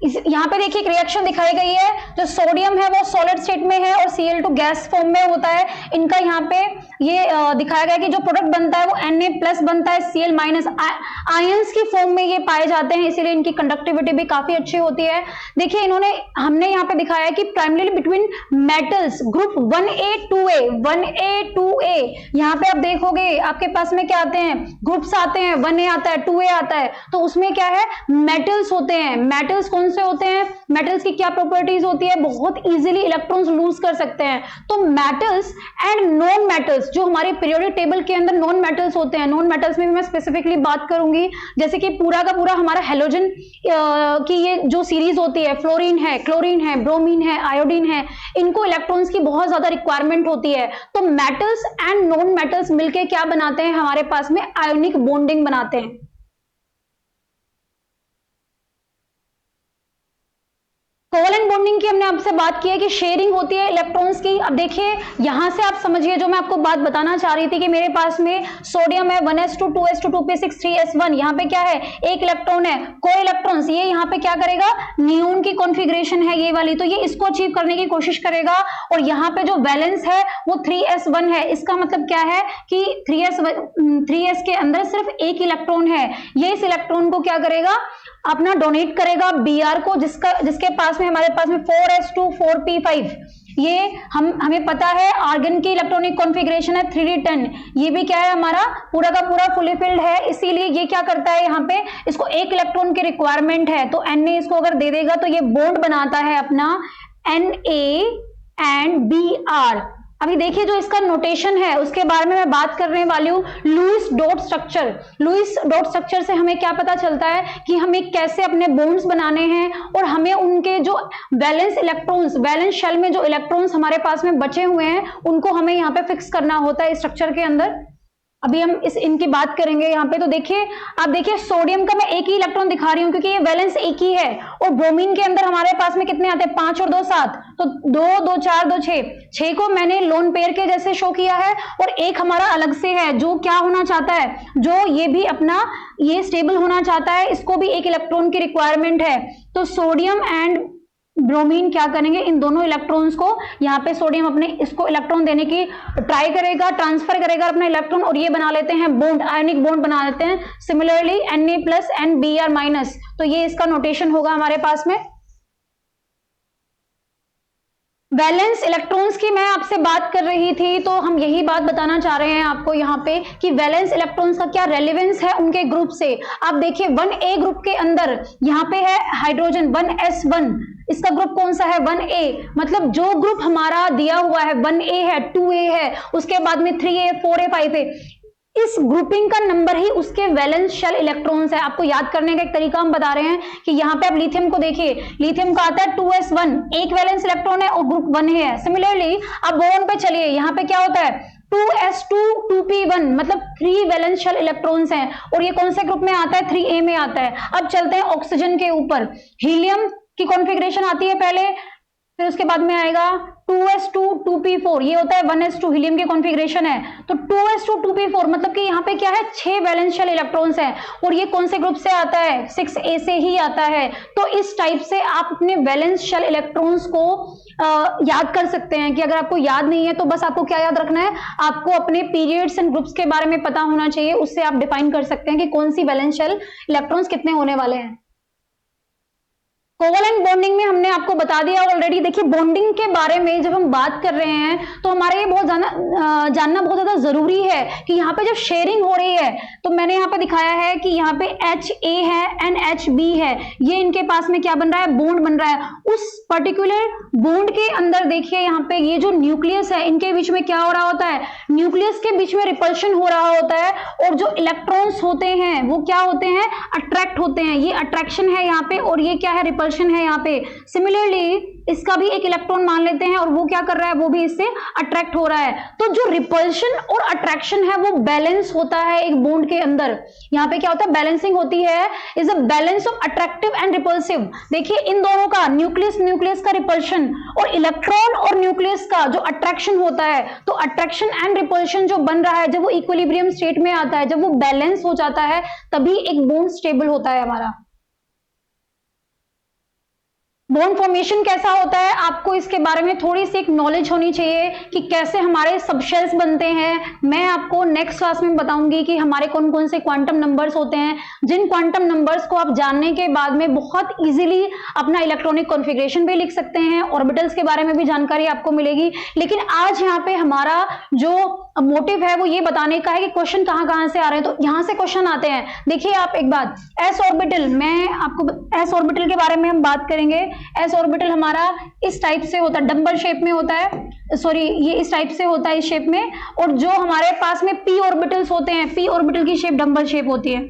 यहाँ पे देखिए एक रिएक्शन दिखाई गई है, जो सोडियम है वो सॉलिड स्टेट में है और Cl2 गैस फॉर्म में होता है। इनका यहाँ पे ये दिखाया गया कि जो प्रोडक्ट बनता है वो Na+ बनता है, Cl- आयंस की फॉर्म में ये पाए जाते हैं, इसीलिए इनकी कंडक्टिविटी भी काफी अच्छी होती है। देखिए हमने यहाँ पे दिखाया है कि primarily between metals group 1a 2a, यहाँ पे आप देखोगे आपके पास में क्या आते हैं, ग्रुप्स आते हैं, 1a आता है, 2a आता है, तो उसमें क्या है, मेटल्स होते हैं। मेटल्स कौन से होते हैं, मेटल्स की क्या प्रॉपर्टीज होती है, बहुत इजीली इलेक्ट्रॉन्स लूज कर सकते हैं। तो मेटल्स एंड नॉन मेटल्स, जो हमारे पीरियोडिक टेबल के अंदर नॉन मेटल्स होते हैं, नॉन मेटल्स में भी मैं स्पेसिफिकली बात करूंगी, जैसे कि पूरा का पूरा हमारा हेलोजन की ये जो सीरीज होती है, फ्लोरीन है, क्लोरीन है, ब्रोमीन है, आयोडीन है, इनको इलेक्ट्रॉन्स की बहुत ज्यादा रिक्वायरमेंट होती है। तो मेटल्स एंड नॉन मेटल्स मिलके क्या बनाते हैं, हमारे पास में आयोनिक बॉन्डिंग बनाते हैं। कोवलेंट बॉन्डिंग की हमने आपसे बात की है कि शेयरिंग होती है इलेक्ट्रॉन्स की। अब देखिए यहां से आप समझिए, जो मैं आपको बात बताना चाह रही थी कि मेरे पास में सोडियम है, 1s2 2s2 2p6 3s1, यहाँ पे क्या है, एक इलेक्ट्रॉन है, कोई इलेक्ट्रॉन्स, ये यहाँ पे क्या करेगा, नियोन की कॉन्फ़िगरेशन है ये वाली, तो ये इसको अचीव करने की कोशिश करेगा। और यहाँ पे जो वैलेंस है वो 3s1 है, इसका मतलब क्या है कि 3s के अंदर सिर्फ एक इलेक्ट्रॉन है, ये इस इलेक्ट्रॉन को क्या करेगा, अपना डोनेट करेगा Br को, जिसके पास में हमारे पास में 4s2 4p5, ये हमें पता है आर्गन की इलेक्ट्रॉनिक कॉन्फ़िगरेशन है 3d10, ये भी क्या है, हमारा पूरा का पूरा फुली फिल्ड है, इसीलिए ये क्या करता है, यहाँ पे इसको एक इलेक्ट्रॉन की रिक्वायरमेंट है, तो Na इसको अगर दे देगा तो ये बॉन्ड बनाता है अपना Na एंड Br। अभी देखिए जो इसका नोटेशन है उसके बारे में मैं बात करने वाली हूँ, Lewis dot structure. Lewis dot structure से हमें क्या पता चलता है कि हमें कैसे अपने बॉन्ड्स बनाने हैं, और हमें उनके जो वैलेंस इलेक्ट्रॉन्स, वैलेंस शेल में जो इलेक्ट्रॉन्स हमारे पास में बचे हुए हैं, उनको हमें यहाँ पे फिक्स करना होता है स्ट्रक्चर के अंदर। अभी हम इनकी बात करेंगे यहाँ पे। तो देखिए, आप देखिए सोडियम का मैं एक ही इलेक्ट्रॉन दिखा रही हूँ क्योंकि ये वैलेंस एक ही है, और ब्रोमीन के अंदर हमारे पास में कितने आते हैं, 5 और 2 7, तो 2 2 4 2 6 को मैंने लोन पेयर के जैसे शो किया है, और एक हमारा अलग से है जो क्या होना चाहता है, जो ये भी अपना ये स्टेबल होना चाहता है, इसको भी एक इलेक्ट्रॉन की रिक्वायरमेंट है। तो सोडियम एंड ब्रोमीन क्या करेंगे, इन दोनों इलेक्ट्रॉन्स को, यहाँ पे सोडियम अपने इसको इलेक्ट्रॉन देने की ट्राई करेगा, ट्रांसफर करेगा अपना इलेक्ट्रॉन, और ये बना लेते हैं बॉन्ड, आयनिक बॉन्ड बना लेते हैं। सिमिलरली Na+ एंड Br-, तो ये इसका नोटेशन होगा हमारे पास में। वैलेंस इलेक्ट्रॉन्स की मैं आपसे बात कर रही थी, तो हम यही बात बताना चाह रहे हैं आपको यहाँ पे कि वैलेंस इलेक्ट्रॉन्स का क्या रेलेवेंस है उनके ग्रुप से। आप देखिए 1A ग्रुप के अंदर यहाँ पे है हाइड्रोजन 1s1, इसका ग्रुप कौन सा है, 1A, मतलब जो ग्रुप हमारा दिया हुआ है 1A है, 2A है, उसके बाद में 3A 4A 5A, इस ग्रुपिंग का नंबर ही उसके वैलेंस शेल इलेक्ट्रॉन्स है। आपको याद करने का एक तरीका हम बता रहे हैं कि यहाँ पे आप लिथियम को देखिए, लिथियम का आता है 2s1, एक वैलेंस इलेक्ट्रॉन है और ग्रुप 1 है। सिमिलरली आप बोरॉन पे चलिए, यहाँ पे क्या होता है 2s2 2p1, मतलब 3 वैलेंस शेल इलेक्ट्रॉन्स हैं, और ये कौन से ग्रुप में आता है, 3A में आता है। अब चलते हैं ऑक्सीजन के ऊपर, हीलियम की कॉन्फ़िगरेशन आती है पहले, फिर उसके बाद में आएगा 2s2 2p4, ये होता है 1s2, हीलियम की कॉन्फ़िगरेशन है। तो 2s2 2p4 मतलब कि यहाँ पे क्या है, 6 वैलेंस शेल इलेक्ट्रॉन्स हैं, और ये कौन से ग्रुप से आता है, 6A से ही आता है। तो इस टाइप से आप अपने वैलेंस शेल इलेक्ट्रॉन्स को याद कर सकते हैं कि अगर आपको याद नहीं है तो बस आपको क्या याद रखना है, आपको अपने पीरियड्स एंड ग्रुप्स के बारे में पता होना चाहिए, उससे आप डिफाइन कर सकते हैं कि कौन सी वैलेंस शेल इलेक्ट्रॉन्स कितने होने वाले हैं। कोवलेंट बॉन्डिंग में हमने आपको बता दिया ऑलरेडी। देखिए बॉन्डिंग के बारे में जब हम बात कर रहे हैं तो हमारे ये बहुत जानना बहुत ज्यादा जरूरी है कि यहाँ पे जब शेयरिंग हो रही है, तो मैंने यहाँ पे दिखाया है कि यहाँ पे HA है NHB है, ये इनके पास में क्या बन रहा है, बॉन्ड बन रहा है। उस पर्टिकुलर बॉन्ड के अंदर देखिए यहाँ पे ये जो न्यूक्लियस है, इनके बीच में क्या हो रहा होता है, न्यूक्लियस के बीच में रिपल्शन हो रहा होता है, और जो इलेक्ट्रॉन्स होते हैं वो क्या होते हैं, अट्रैक्ट होते हैं। ये अट्रैक्शन है यहाँ पे, और ये क्या है, रिपल्शन है यहाँ पे। सिमिलरली इसका भी एक इलेक्ट्रॉन मान लेते हैं, और वो क्या कर रहा है, वो भी इससे अट्रैक्ट हो रहा है। तो जो रिपल्शन और अट्रैक्शन है वो बैलेंस होता है एक बॉन्ड के अंदर। यहाँ पे क्या होता है, बैलेंसिंग होती है, is a balance of attractive and repulsive. देखिए इन दोनों का, न्यूक्लियस का रिपल्शन और इलेक्ट्रॉन और न्यूक्लियस का जो अट्रैक्शन होता है, तो अट्रैक्शन एंड रिपल्शन जो बन रहा है, जब वो इक्विलिब्रियम स्टेट में आता है, जब वो बैलेंस हो जाता है, तभी एक बॉन्ड स्टेबल होता है हमारा। बॉन्ड फॉर्मेशन कैसा होता है, आपको इसके बारे में थोड़ी सी एक नॉलेज होनी चाहिए कि कैसे हमारे सबशेल्स बनते हैं। मैं आपको नेक्स्ट क्लास में बताऊंगी कि हमारे कौन कौन से क्वांटम नंबर्स होते हैं, जिन क्वांटम नंबर्स को आप जानने के बाद में बहुत इजीली अपना इलेक्ट्रॉनिक कॉन्फ़िगरेशन भी लिख सकते हैं, ऑर्बिटल्स के बारे में भी जानकारी आपको मिलेगी। लेकिन आज यहाँ पे हमारा जो मोटिव है वो ये बताने का है कि क्वेश्चन कहाँ से आ रहे हैं। तो यहाँ से क्वेश्चन आते हैं। देखिए आप एक बात, एस ऑर्बिटल, मैं आपको एस ऑर्बिटल के बारे में हम बात करेंगे। एस ऑर्बिटल हमारा इस टाइप से होता है, डंबल शेप में होता है, सॉरी ये इस टाइप से होता है, इस शेप में। और जो हमारे पास में पी ऑर्बिटल्स होते हैं, पी ऑर्बिटल की शेप डंबल शेप होती है,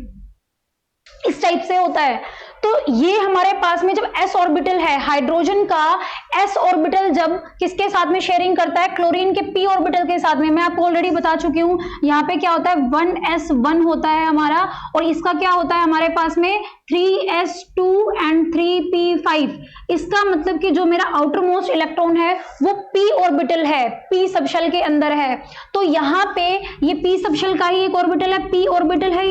इस टाइप से होता है। तो ये हमारे पास में जब एस ऑर्बिटल है, हाइड्रोजन का एस ऑर्बिटल जब किसके साथ में शेयरिंग करता है, क्लोरीन के पी ऑर्बिटल के साथ में। मैं आपको ऑलरेडी बता चुकी हूं, यहाँ पे क्या होता है 1s1 होता है हमारा, और इसका क्या होता है हमारे पास में 3s2 एंड 3p5। इसका मतलब कि जो मेरा आउटर मोस्ट इलेक्ट्रॉन है वो p ऑर्बिटल है, p सबशेल के अंदर है। तो यहाँ पे ये p सबशेल का ही एक ऑर्बिटल है, p ऑर्बिटल है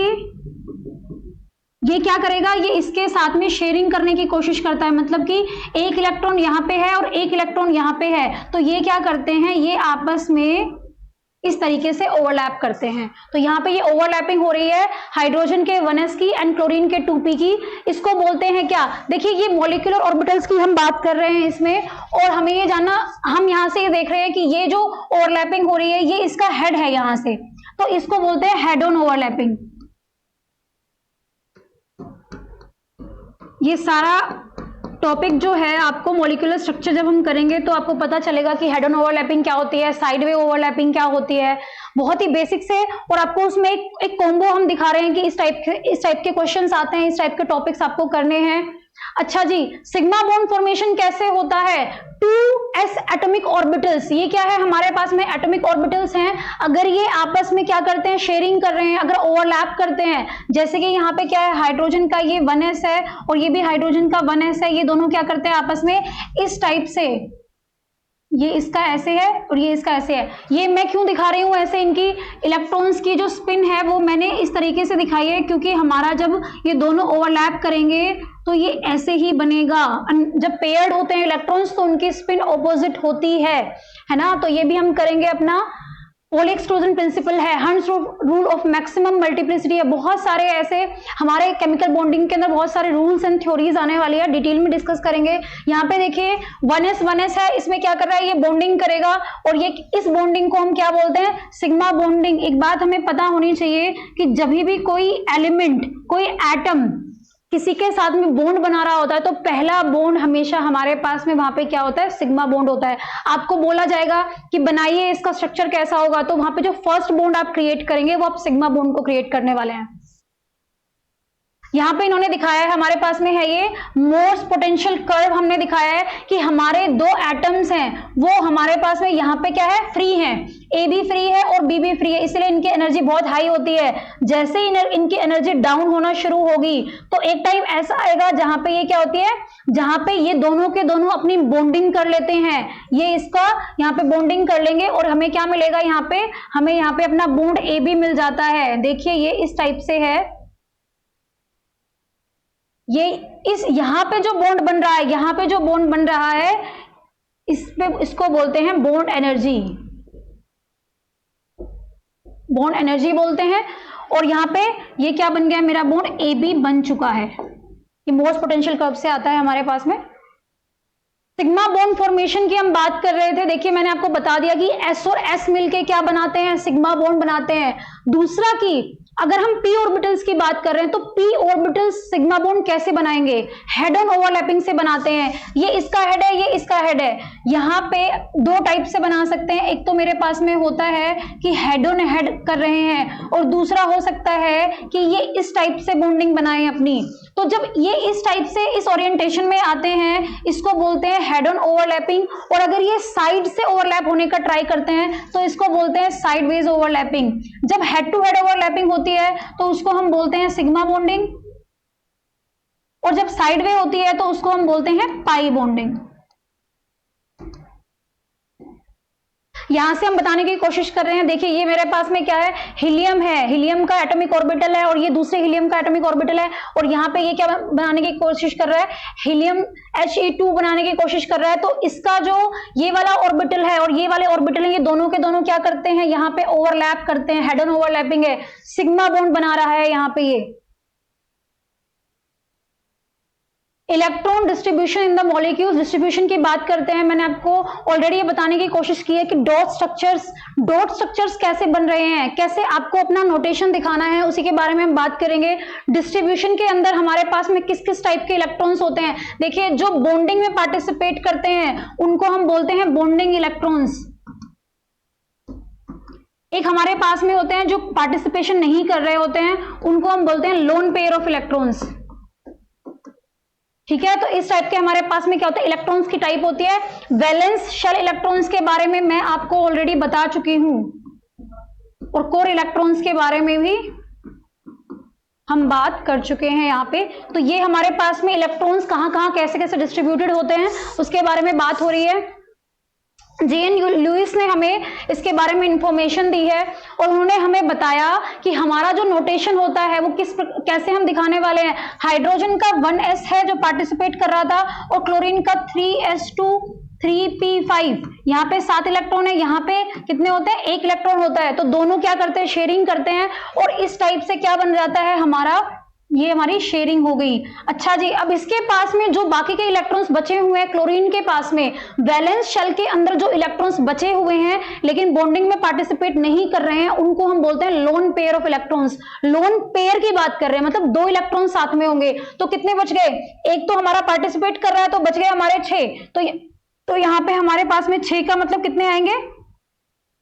ये क्या करेगा, ये इसके साथ में शेयरिंग करने की कोशिश करता है। मतलब कि एक इलेक्ट्रॉन यहाँ पे है और एक इलेक्ट्रॉन यहाँ पे है, तो ये क्या करते हैं, ये आपस में इस तरीके से ओवरलैप करते हैं। तो यहाँ पे ये ओवरलैपिंग हो रही है हाइड्रोजन के 1s की एंड क्लोरीन के 2p की। इसको बोलते हैं क्या, देखिए ये मॉलिक्यूलर ऑर्बिटल्स की हम बात कर रहे हैं इसमें, और हमें ये जानना, हम यहाँ से ये देख रहे हैं कि ये जो ओवरलैपिंग हो रही है ये इसका हेड है यहाँ से, तो इसको बोलते हैं हेड ऑन ओवरलैपिंग। ये सारा टॉपिक जो है आपको मॉलिक्यूलर स्ट्रक्चर जब हम करेंगे तो आपको पता चलेगा कि हेड ऑन ओवरलैपिंग क्या होती है, साइडवे ओवरलैपिंग क्या होती है, बहुत ही बेसिक से। और आपको उसमें एक कॉम्बो हम दिखा रहे हैं कि इस टाइप के क्वेश्चंस आते हैं, इस टाइप के टॉपिक्स आपको करने हैं। अच्छा जी, सिग्मा बॉन्ड फॉर्मेशन कैसे होता है? 2s एटॉमिक ऑर्बिटल्स, ये क्या है हमारे पास में एटॉमिक ऑर्बिटल्स हैं। अगर ये आपस में क्या करते हैं, शेयरिंग कर रहे हैं, अगर ओवरलैप करते हैं, जैसे कि यहाँ पे क्या है, हाइड्रोजन का ये 1s है और ये भी हाइड्रोजन का 1s है, ये दोनों क्या करते हैं आपस में इस टाइप से, ये इसका ऐसे है और ये इसका ऐसे है। ये मैं क्यों दिखा रही हूँ ऐसे, इनकी इलेक्ट्रॉन्स की जो स्पिन है वो मैंने इस तरीके से दिखाई है, क्योंकि हमारा जब ये दोनों ओवरलैप करेंगे तो ये ऐसे ही बनेगा। जब पेयर्ड होते हैं इलेक्ट्रॉन्स तो उनकी स्पिन ऑपोजिट होती है ना। तो ये भी हम करेंगे अपना पोल एक्सक्लूजन प्रिंसिपल है, हंस रूल ऑफ मैक्सिमम मल्टीप्लिसिटी है। बहुत सारे ऐसे हमारे केमिकल बॉन्डिंग के अंदर बहुत सारे रूल्स एंड थ्योरीज आने वाली है, डिटेल में डिस्कस करेंगे। यहाँ पे देखिए 1s है, इसमें क्या कर रहा है, ये बॉन्डिंग करेगा और ये इस बॉन्डिंग को हम क्या बोलते हैं, सिग्मा बॉन्डिंग। एक बात हमें पता होनी चाहिए कि जब भी कोई एलिमेंट, कोई एटम किसी के साथ में बॉन्ड बना रहा होता है तो पहला बॉन्ड हमेशा हमारे पास में वहां पे क्या होता है, सिग्मा बॉन्ड होता है। आपको बोला जाएगा कि बनाइए इसका स्ट्रक्चर कैसा होगा, तो वहां पे जो फर्स्ट बॉन्ड आप क्रिएट करेंगे वो आप सिग्मा बॉन्ड को क्रिएट करने वाले हैं। यहाँ पे इन्होंने दिखाया है, हमारे पास में है ये मोर्स पोटेंशियल कर्व, हमने दिखाया है कि हमारे दो एटम्स हैं वो हमारे पास में यहाँ पे क्या है, फ्री हैं, ए भी फ्री है और बी भी फ्री है, इसलिए इनकी एनर्जी बहुत हाई होती है। जैसे ही इनकी एनर्जी डाउन होना शुरू होगी तो एक टाइम ऐसा आएगा जहां पे ये क्या होती है, जहां पे ये दोनों के दोनों अपनी बॉन्डिंग कर लेते हैं, ये इसका यहाँ पे बॉन्डिंग कर लेंगे और हमें क्या मिलेगा, यहाँ पे हमें यहाँ पे अपना बॉन्ड ए भी मिल जाता है। देखिए ये इस टाइप से है, ये इस यहाँ पे जो बॉन्ड बन रहा है, यहाँ पे जो बॉन्ड बन रहा है इसको बोलते हैं बॉन्ड एनर्जी, बॉन्ड एनर्जी बोलते हैं। और यहाँ पे ये क्या बन गया, मेरा बॉन्ड ए बी बन चुका है। ये मोर्स पोटेंशियल कर्व से आता है हमारे पास में। सिग्मा बॉन्ड फॉर्मेशन की हम बात कर रहे थे, देखिए मैंने आपको बता दिया कि एस और एस मिलके क्या बनाते हैं, सिग्मा बॉन्ड बनाते हैं। दूसरा कि अगर हम p ऑर्बिटल्स की बात कर रहे हैं तो p ऑर्बिटल्स सिग्मा बॉन्ड कैसे बनाएंगे, हेड ऑन ओवरलैपिंग से बनाते हैं। ये इसका हेड है, ये इसका हेड है। यहाँ पे दो टाइप से बना सकते हैं, एक तो मेरे पास में होता है कि हेड ऑन हेड कर रहे हैं और दूसरा हो सकता है कि ये इस टाइप से बॉन्डिंग बनाए अपनी। तो जब ये इस टाइप से इस ओरिएंटेशन में आते हैं इसको बोलते हैं हेड ऑन ओवरलैपिंग, और अगर ये साइड से ओवरलैप होने का ट्राई करते हैं तो इसको बोलते हैं साइडवेज ओवरलैपिंग। जब हेड टू हेड ओवरलैपिंग होती है तो उसको हम बोलते हैं सिग्मा बॉन्डिंग, और जब साइडवे होती है तो उसको हम बोलते हैं पाई बॉन्डिंग। यहां से हम बताने की कोशिश कर रहे हैं, देखिए ये मेरे पास में क्या है, हीलियम है, हीलियम का एटॉमिक ऑर्बिटल है और ये दूसरे हीलियम का एटॉमिक ऑर्बिटल है, और यहाँ पे ये क्या बनाने की कोशिश कर रहा है, हीलियम He2 बनाने की कोशिश कर रहा है। तो इसका जो ये वाला ऑर्बिटल है और ये वाले ऑर्बिटल है, ये दोनों के दोनों क्या करते हैं, यहाँ पे ओवरलैप करते हैं, हेड ऑन ओवरलैपिंग है, सिग्मा बॉन्ड बना रहा है यहाँ पे। ये electron distribution in the molecules, distribution की बात करते हैं। मैंने आपको ऑलरेडी ये बताने की कोशिश की है कि डॉट स्ट्रक्चर्स कैसे बन रहे हैं, कैसे आपको अपना नोटेशन दिखाना है, उसी के बारे में हम बात करेंगे। डिस्ट्रीब्यूशन के अंदर हमारे पास में किस किस टाइप के इलेक्ट्रॉन्स होते हैं, देखिए जो बॉन्डिंग में पार्टिसिपेट करते हैं उनको हम बोलते हैं बॉन्डिंग इलेक्ट्रॉन्स। एक हमारे पास में होते हैं जो पार्टिसिपेशन नहीं कर रहे होते हैं, उनको हम बोलते हैं लोन पेयर ऑफ इलेक्ट्रॉन्स। ठीक है, तो इस टाइप के हमारे पास में क्या होता है, इलेक्ट्रॉन्स की टाइप होती है। वैलेंस शेल इलेक्ट्रॉन्स के बारे में मैं आपको ऑलरेडी बता चुकी हूं, और कोर इलेक्ट्रॉन्स के बारे में भी हम बात कर चुके हैं यहाँ पे। तो ये हमारे पास में इलेक्ट्रॉन्स कहाँ कहाँ कैसे कैसे डिस्ट्रीब्यूटेड होते हैं उसके बारे में बात हो रही है। जेएन लुइस ने हमें इसके बारे में इंफॉर्मेशन दी है और उन्होंने हमें बताया कि हमारा जो नोटेशन होता है वो कैसे हम दिखाने वाले हैं। हाइड्रोजन का 1s है जो पार्टिसिपेट कर रहा था, और क्लोरीन का 3s2 3p5, यहाँ पे 7 इलेक्ट्रॉन है, यहाँ पे कितने होते हैं, 1 इलेक्ट्रॉन होता है। तो दोनों क्या करते हैं, शेयरिंग करते हैं, और इस टाइप से क्या बन जाता है हमारा, ये हमारी शेयरिंग हो गई। अच्छा जी, अब इसके पास में जो बाकी के इलेक्ट्रॉन्स बचे हुए हैं, क्लोरीन के पास में वैलेंस शेल के अंदर जो इलेक्ट्रॉन्स बचे हुए हैं लेकिन बॉन्डिंग में पार्टिसिपेट नहीं कर रहे हैं, उनको हम बोलते हैं lone pair of electrons. Lone pair की बात कर रहे हैं, मतलब 2 इलेक्ट्रॉन साथ में होंगे। तो कितने बच गए, एक तो हमारा पार्टिसिपेट कर रहा है तो बच गए हमारे 6। तो यहाँ पे हमारे पास में 6 का मतलब कितने आएंगे,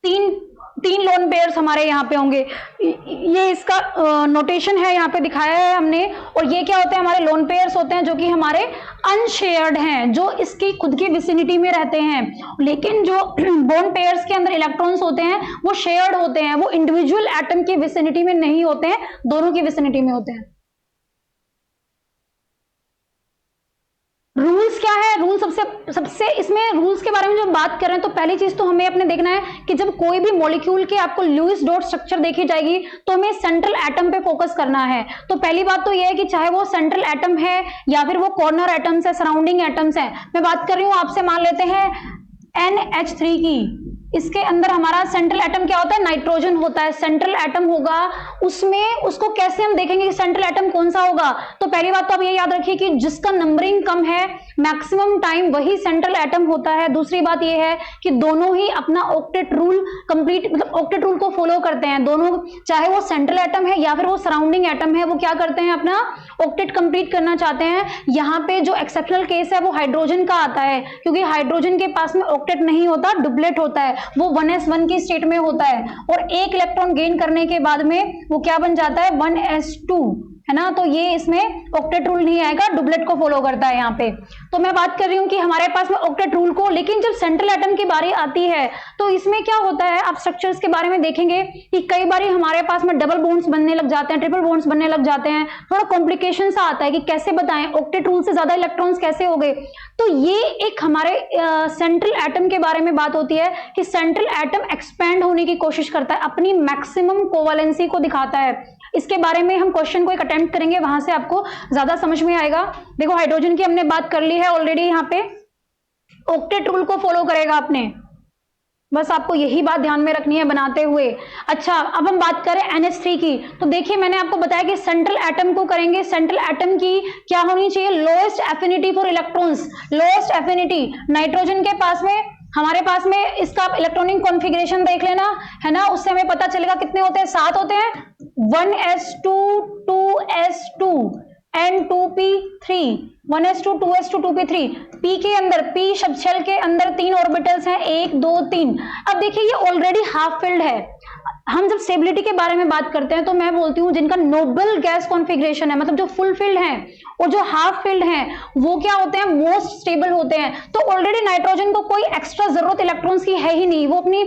3 तीन लोन पेयर्स हमारे यहाँ पे होंगे। ये इसका नोटेशन है, यहाँ पे दिखाया है हमने। और ये क्या होते हैं, हमारे लोन पेयर्स होते हैं जो कि हमारे अनशेयर्ड हैं, जो इसकी खुद की विसिनिटी में रहते हैं। लेकिन जो बोन पेयर्स के अंदर इलेक्ट्रॉन्स होते हैं वो शेयर्ड होते हैं, वो इंडिविजुअल एटम की विसिनिटी में नहीं होते हैं, दोनों की विसिनिटी में होते हैं। रूल्स क्या है, रूल सबसे इसमें रूल्स के बारे में जब बात कर रहे हैं तो पहली चीज तो हमें अपने देखना है कि जब कोई भी मॉलिक्यूल के आपको लुईस डॉट स्ट्रक्चर देखी जाएगी तो हमें सेंट्रल एटम पे फोकस करना है। तो पहली बात तो यह है कि चाहे वो सेंट्रल एटम है या फिर वो कॉर्नर एटम्स है, सराउंडिंग एटम्स है। मैं बात कर रही हूं आपसे, मान लेते हैं NH3 की, इसके अंदर हमारा सेंट्रल एटम क्या होता है, नाइट्रोजन होता है। सेंट्रल एटम होगा उसमें, उसको कैसे हम देखेंगे कि सेंट्रल एटम कौन सा होगा। तो पहली बात तो आप ये याद रखिए कि जिसका नंबरिंग कम है मैक्सिमम टाइम वही सेंट्रल एटम होता है। दूसरी बात ये है कि दोनों ही अपना ऑक्टेट रूल कंप्लीट, मतलब ऑक्टेट रूल को फॉलो करते हैं दोनों, चाहे वो सेंट्रल एटम है या फिर वो सराउंडिंग एटम है, वो क्या करते हैं, अपना ऑक्टेट कंप्लीट करना चाहते हैं। यहाँ पे जो एक्सेप्शनल केस है वो हाइड्रोजन का आता है, क्योंकि हाइड्रोजन के पास में ऑक्टेट नहीं होता, डुप्लेट होता है, वो 1s1 की स्टेट में होता है। और एक इलेक्ट्रॉन गेन करने के बाद में वो क्या बन जाता है, 1s2, है ना। तो ये इसमें ऑक्टेट रूल नहीं आएगा, डुप्लेट को फॉलो करता है यहाँ पे। तो मैं बात कर रही हूँ कि हमारे पास में ऑक्टेट रूल को, लेकिन जब सेंट्रल एटम की बारी आती है तो इसमें क्या होता है, आप स्ट्रक्चर्स के बारे में देखेंगे कि कई बार हमारे पास में डबल बॉन्ड्स बनने लग जाते हैं, ट्रिपल बॉन्ड्स बनने लग जाते हैं, थोड़ा कॉम्प्लिकेशन सा आता है कि कैसे बताएं ऑक्टेट रूल से ज्यादा इलेक्ट्रॉन्स कैसे हो गए। तो ये एक हमारे सेंट्रल एटम के बारे में बात होती है कि सेंट्रल एटम एक्सपैंड होने की कोशिश करता है, अपनी मैक्सिमम कोवैलेंसी को दिखाता है। इसके बारे में हम क्वेश्चन को एक अटेम्प्ट करेंगे, वहां से आपको ज्यादा समझ में आएगा। देखो हाइड्रोजन की हमने बात कर ली है ऑलरेडी, यहाँ पे ऑक्टेट रूल को फॉलो करेगा आपने, बस आपको यही बात ध्यान में रखनी है बनाते हुए। अच्छा, अब हम बात करें NH3 की, तो देखिए मैंने आपको बताया कि सेंट्रल एटम को करेंगे, सेंट्रल एटम की क्या होनी चाहिए, lowest affinity for electrons, lowest affinity. Nitrogen के पास में, हमारे पास में इसका इलेक्ट्रॉनिक कॉन्फ़िगरेशन देख लेना, है ना, उससे हमें पता चलेगा कितने होते हैं, 7 होते हैं, 1s2 2s2 N2p3, 1s2 2s2 2p3। p के अंदर, p शब्द शेल के अंदर 3 ऑर्बिटल्स हैं, 1 2 3। अब देखिए ये ऑलरेडी हाफ फिल्ड है। हम जब स्टेबिलिटी के बारे में बात करते हैं तो मैं बोलती हूँ जिनका नोबल गैस कॉन्फ़िगरेशन है, मतलब जो फुल फिल्ड है और जो हाफ फिल्ड है, वो क्या होते हैं, मोस्ट स्टेबल होते हैं। तो ऑलरेडी नाइट्रोजन को कोई एक्स्ट्रा जरूरत इलेक्ट्रॉन्स की है ही नहीं, वो अपनी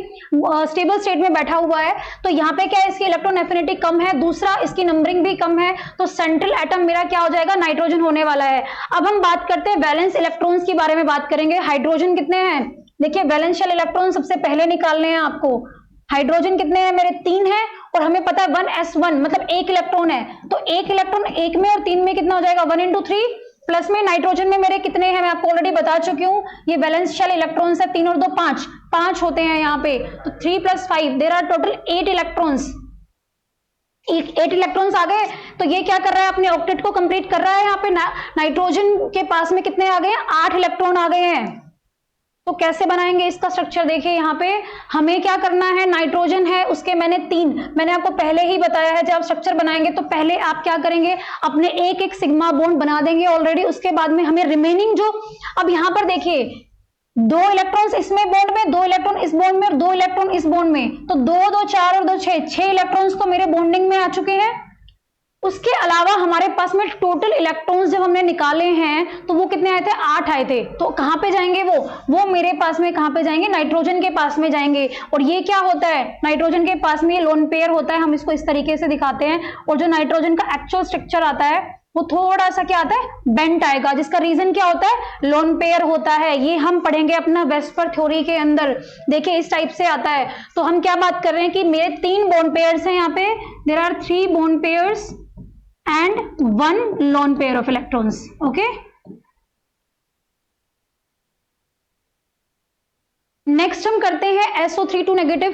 स्टेबल स्टेट में बैठा हुआ है। तो यहाँ पे क्या है, इसकी इलेक्ट्रॉन एफिनिटी कम है, दूसरा इसकी नंबरिंग भी कम है, तो सेंट्रल एटम मेरा क्या हो जाएगा, नाइट्रोजन होने वाला है। अब हम बात करते हैं वैलेंस इलेक्ट्रॉन्स के बारे में बात करेंगे। हाइड्रोजन कितने हैं, देखिए वैलेंशियल इलेक्ट्रॉन सबसे पहले निकालने हैं आपको। हाइड्रोजन कितने हैं मेरे, 3 है, और हमें पता है 1s1 मतलब 1 इलेक्ट्रॉन है, तो 1 इलेक्ट्रॉन 1 में और 3 में कितना हो जाएगा, 1 into 3। प्लस में नाइट्रोजन में मेरे कितने हैं, मैं आपको ऑलरेडी बता चुकी हूँ, ये वैलेंशियल इलेक्ट्रॉन्स है, 3 और 2 5 होते हैं यहाँ पे। तो 3 + 5 there are total 8 electrons, 8 electrons आ गए। तो ये क्या कर रहा है, अपने ऑक्टेट को कंप्लीट कर रहा है। यहाँ पे नाइट्रोजन के पास में कितने आ गए हैं, 8 इलेक्ट्रॉन आ गए हैं। तो कैसे बनाएंगे इसका स्ट्रक्चर, देखिए यहाँ पे हमें क्या करना है, नाइट्रोजन है उसके मैंने आपको पहले ही बताया है, जब आप स्ट्रक्चर बनाएंगे तो पहले आप क्या करेंगे, अपने एक सिग्मा बॉन्ड बना देंगे ऑलरेडी। उसके बाद में हमें रिमेनिंग जो, अब यहाँ पर देखिए 2 इलेक्ट्रॉन्स इसमें बॉन्ड में, 2 इलेक्ट्रॉन इस बॉन्ड में और 2 इलेक्ट्रॉन इस बॉन्ड में, तो 2 2 4 और 2 6 इलेक्ट्रॉन्स तो मेरे बॉन्डिंग में आ चुके हैं। उसके अलावा हमारे पास में टोटल इलेक्ट्रॉन्स जब हमने निकाले हैं तो वो कितने आए थे, 8 आए थे। तो कहां पे जाएंगे वो मेरे पास में कहां पे जाएंगे, नाइट्रोजन के पास में जाएंगे। और ये क्या होता है, नाइट्रोजन के पास में ये लोन पेयर होता है, हम इसको इस तरीके से दिखाते हैं। और जो नाइट्रोजन का एक्चुअल स्ट्रक्चर आता है वो थोड़ा सा क्या आता है, बेंट आएगा, जिसका रीजन क्या होता है, लोन पेयर होता है। ये हम पढ़ेंगे अपना वेस्पर थ्योरी के अंदर, देखिए इस टाइप से आता है। तो हम क्या बात कर रहे हैं कि मेरे 3 बॉन्ड पेयर्स हैं यहाँ पे, there are 3 bond pairs and 1 lone pair of electrons, okay। Next हम करते हैं SO32 नेगेटिव।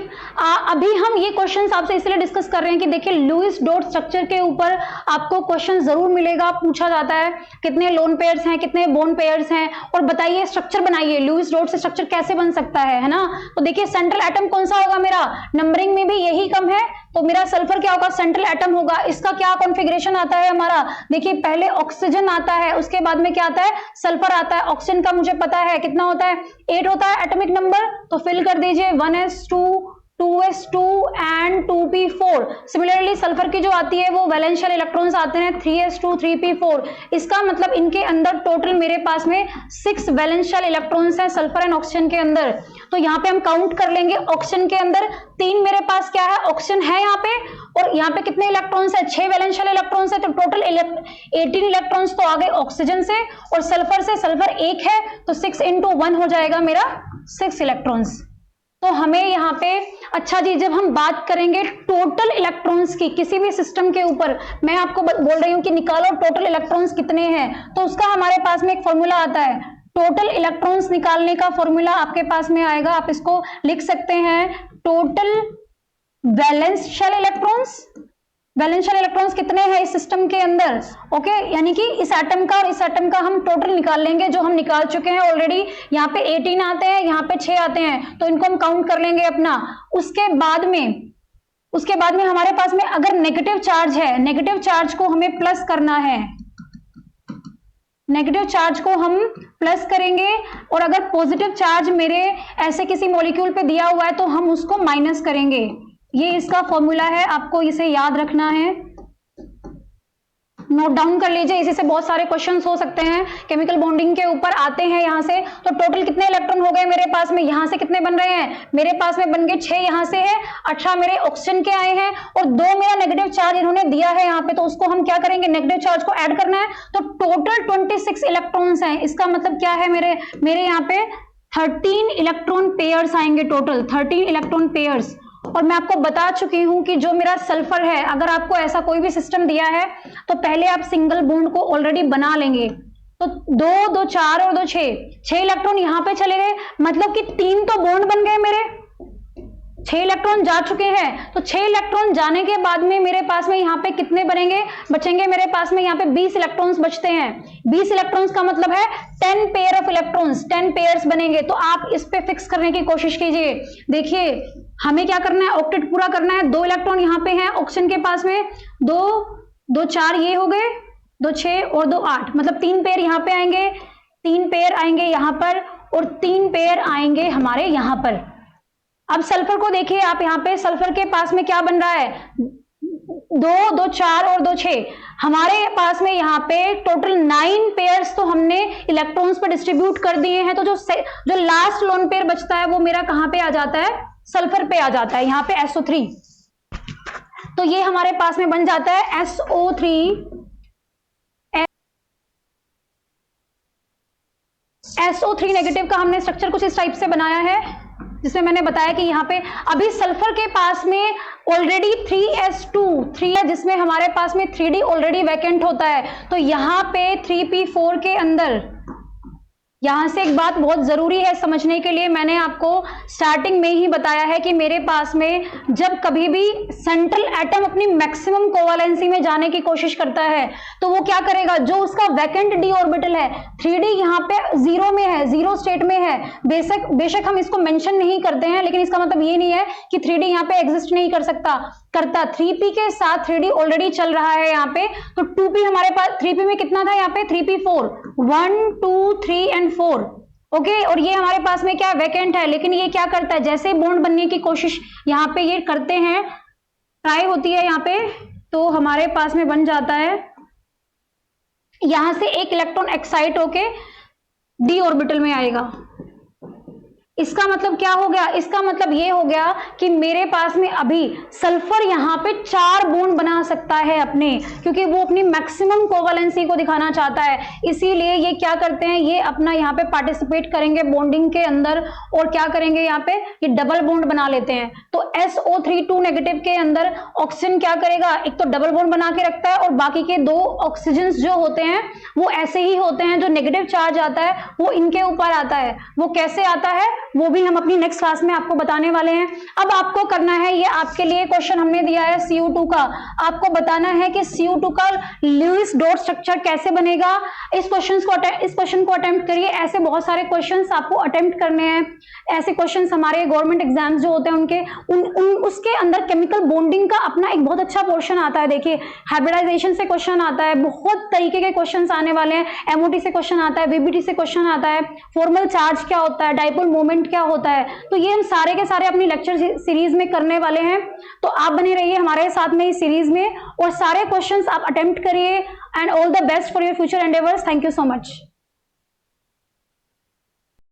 अभी हम ये क्वेश्चन आपसे इसलिए डिस्कस कर रहे हैं कि देखिए लुईस डॉट स्ट्रक्चर के ऊपर आपको क्वेश्चन जरूर मिलेगा, पूछा जाता है कितने लोन पेयर्स हैं, कितने बोन पेयर्स हैं, और बताइए स्ट्रक्चर बनाइए, लुईस डॉट से स्ट्रक्चर कैसे बन सकता है ना। तो देखिए सेंट्रल एटम कौन सा होगा मेरा, नंबरिंग में भी यही कम है, तो मेरा सल्फर क्या होगा, सेंट्रल एटम होगा। इसका क्या कॉन्फ़िगरेशन आता है हमारा, देखिए पहले ऑक्सीजन आता है, उसके बाद में क्या आता है, सल्फर आता है। ऑक्सीजन का मुझे पता है कितना होता है, 8 होता है एटॉमिक नंबर, तो फिल कर दीजिए 1s2 2s2 and 2p4। Similarly sulphur की जो आती है वो वैलेंशियल इलेक्ट्रॉन्स आते हैं 3s2 3p4। इसका मतलब इनके अंदर टोटल मेरे पास में 6 वैलेंशियल इलेक्ट्रॉन्स हैं सल्फर एंड ऑक्सीजन के अंदर। तो यहाँ पे हम काउंट कर लेंगे, ऑक्सीजन के अंदर 3 मेरे पास क्या है, ऑक्सीजन है यहाँ पे, और यहाँ पे कितने इलेक्ट्रॉन्स है, 6 वैलेंशियल इलेक्ट्रॉन्स है, तो टोटल 18 इलेक्ट्रॉन्स तो आ गए ऑक्सीजन से, और सल्फर से सल्फर 1 है तो 6 × 1 हो जाएगा मेरा 6 इलेक्ट्रॉन्स। तो हमें यहाँ पे, अच्छा जी, जब हम बात करेंगे टोटल इलेक्ट्रॉन्स की किसी भी सिस्टम के ऊपर, मैं आपको बोल रही हूँ कि निकालो टोटल इलेक्ट्रॉन्स कितने हैं, तो उसका हमारे पास में एक फॉर्मूला आता है। टोटल इलेक्ट्रॉन्स निकालने का फॉर्मूला आपके पास में आएगा, आप इसको लिख सकते हैं, टोटल वैलेंशियल इलेक्ट्रॉन्स। वैलेंशियल इलेक्ट्रॉन्स कितने हैं इस सिस्टम के अंदर, ओके, यानी कि इस एटम का और इस एटम का हम टोटल निकाल लेंगे, जो हम निकाल चुके हैं ऑलरेडी। यहाँ पे 18 आते हैं, यहाँ पे 6 आते हैं, तो इनको हम काउंट कर लेंगे अपना। उसके बाद में हमारे पास में अगर नेगेटिव चार्ज है, नेगेटिव चार्ज को हमें प्लस करना है, नेगेटिव चार्ज को हम प्लस करेंगे, और अगर पॉजिटिव चार्ज मेरे ऐसे किसी मॉलिक्यूल पे दिया हुआ है तो हम उसको माइनस करेंगे। ये इसका फॉर्मूला है, आपको इसे याद रखना है, नोट डाउन कर लीजिए, इसी से बहुत सारे क्वेश्चंस हो सकते हैं, केमिकल बॉन्डिंग के ऊपर आते हैं। यहाँ से तो टोटल कितने इलेक्ट्रॉन हो गए मेरे पास में, यहाँ से कितने बन रहे हैं, मेरे पास में बन गए 6, यहाँ से है 18 मेरे ऑक्सीजन के आए हैं, और 2 मेरा नेगेटिव चार्ज इन्होंने दिया है यहाँ पे, तो उसको हम क्या करेंगे, नेगेटिव चार्ज को ऐड करना है, तो टोटल 26 इलेक्ट्रॉन्स हैं। इसका मतलब क्या है, मेरे यहाँ पे 13 इलेक्ट्रॉन पेयर्स आएंगे, टोटल 13 इलेक्ट्रॉन पेयर्स। और मैं आपको बता चुकी हूं कि जो मेरा सल्फर है, अगर आपको ऐसा कोई भी सिस्टम दिया है तो पहले आप सिंगल बॉन्ड को ऑलरेडी बना लेंगे। तो 2 2 4 और 2 6 इलेक्ट्रॉन यहां पे चले गए, मतलब कि 3 तो बॉन्ड बन गए मेरे, 6 इलेक्ट्रॉन जा चुके हैं। तो 6 इलेक्ट्रॉन जाने के बाद में मेरे पास में यहाँ पे कितने बचेंगे मेरे पास में यहाँ पे 20 इलेक्ट्रॉन्स बचते हैं। 20 इलेक्ट्रॉन्स का मतलब है 10 पेयर ऑफ इलेक्ट्रॉन्स, 10 पेयर्स बनेंगे। तो आप इस पे फिक्स करने की कोशिश कीजिए। देखिए हमें क्या करना है, ऑक्टेट पूरा करना है। 2 इलेक्ट्रॉन यहाँ पे हैं ऑक्सीजन के पास में, 2 2 4 ये हो गए, 2 6 और 2 8, मतलब 3 पेयर यहाँ पे आएंगे, 3 पेयर आएंगे यहाँ पर, और 3 पेयर आएंगे हमारे यहाँ पर। अब सल्फर को देखिए आप, यहाँ पे सल्फर के पास में क्या बन रहा है, 2 2 4 और 2 6, हमारे पास में यहाँ पे टोटल 9 पेयर्स तो हमने इलेक्ट्रॉन्स पर डिस्ट्रीब्यूट कर दिए हैं। तो जो लास्ट लोन पेयर बचता है वो मेरा कहाँ पे आ जाता है, सल्फर पे आ जाता है, यहाँ पे SO3। तो ये हमारे पास में बन जाता है SO3 नेगेटिव का हमने स्ट्रक्चर कुछ इस टाइप से बनाया है, जिसमें मैंने बताया कि यहाँ पे अभी सल्फर के पास में ऑलरेडी 3s2 है, जिसमें हमारे पास में 3d ऑलरेडी वैकेंट होता है। तो यहाँ पे 3p4 के अंदर, यहां से एक बात बहुत जरूरी है समझने के लिए, मैंने आपको स्टार्टिंग में ही बताया है कि मेरे पास में जब कभी भी सेंट्रल एटम अपनी मैक्सिमम कोवैलेंसी में जाने की कोशिश करता है तो वो क्या करेगा, जो उसका वैकेंट d ऑर्बिटल है, 3d यहाँ पे 0 में है, 0 स्टेट में है। बेशक हम इसको मेंशन नहीं करते हैं, लेकिन इसका मतलब ये नहीं है कि 3d यहाँ पे एग्जिस्ट नहीं करता। 3p के साथ 3d ऑलरेडी चल रहा है यहाँ पे। तो 2p हमारे पास, 3p में कितना था यहाँ पे, 3p4, 1 2 3 एंड 4, ओके। और ये हमारे पास में क्या वैकेंट है, लेकिन ये क्या करता है, जैसे ही बॉन्ड बनने की कोशिश यहाँ पे ये करते हैं, ट्राई होती है यहाँ पे, तो हमारे पास में बन जाता है, यहां से एक इलेक्ट्रॉन एक्साइट होके d ऑर्बिटल में आएगा। इसका मतलब क्या हो गया, इसका मतलब ये हो गया कि मेरे पास में अभी सल्फर यहाँ पे 4 बॉन्ड बना सकता है अपने, क्योंकि वो अपनी मैक्सिमम कोवैलेंसी को दिखाना चाहता है। इसीलिए ये क्या करते हैं, ये अपना यहाँ पे पार्टिसिपेट करेंगे बॉन्डिंग के अंदर, और क्या करेंगे यहाँ पे, ये डबल बॉन्ड बना लेते हैं। तो SO3 नेगेटिव के अंदर ऑक्सीजन क्या करेगा, एक तो डबल बॉन्ड बना के रखता है, और बाकी के 2 ऑक्सीजन जो होते हैं वो ऐसे ही होते हैं, जो नेगेटिव चार्ज आता है वो इनके ऊपर आता है। वो कैसे आता है वो भी हम अपनी नेक्स्ट क्लास में आपको बताने वाले हैं। अब आपको करना है, ये आपके लिए क्वेश्चन हमने दिया है CO2 का, आपको बताना है कि CO2 का लुईस डॉट स्ट्रक्चर कैसे बनेगा। इस क्वेश्चन को अटेम्प्ट करिए। ऐसे बहुत सारे क्वेश्चंस आपको अटेम्प्ट करने हैं। ऐसे क्वेश्चंस हमारे गवर्नमेंट एग्जाम्स जो होते हैं उनके उसके अंदर केमिकल बॉन्डिंग का अपना एक बहुत अच्छा पोर्शन आता है। देखिए हाइब्रिडाइजेशन से क्वेश्चन आता है, बहुत तरीके के क्वेश्चन आने वाले हैं। MOT से क्वेश्चन आता है, VBT से क्वेश्चन आता है, फॉर्मल चार्ज क्या होता है, डाइपोल मोमेंट पॉइंट क्या होता है, तो ये हम सारे के सारे अपनी लेक्चर सीरीज में करने वाले हैं। तो आप बने रहिए हमारे साथ में इस सीरीज में और सारे क्वेश्चंस आप अटेम्प्ट करिए and all the best for your future endeavours. Thank you so much.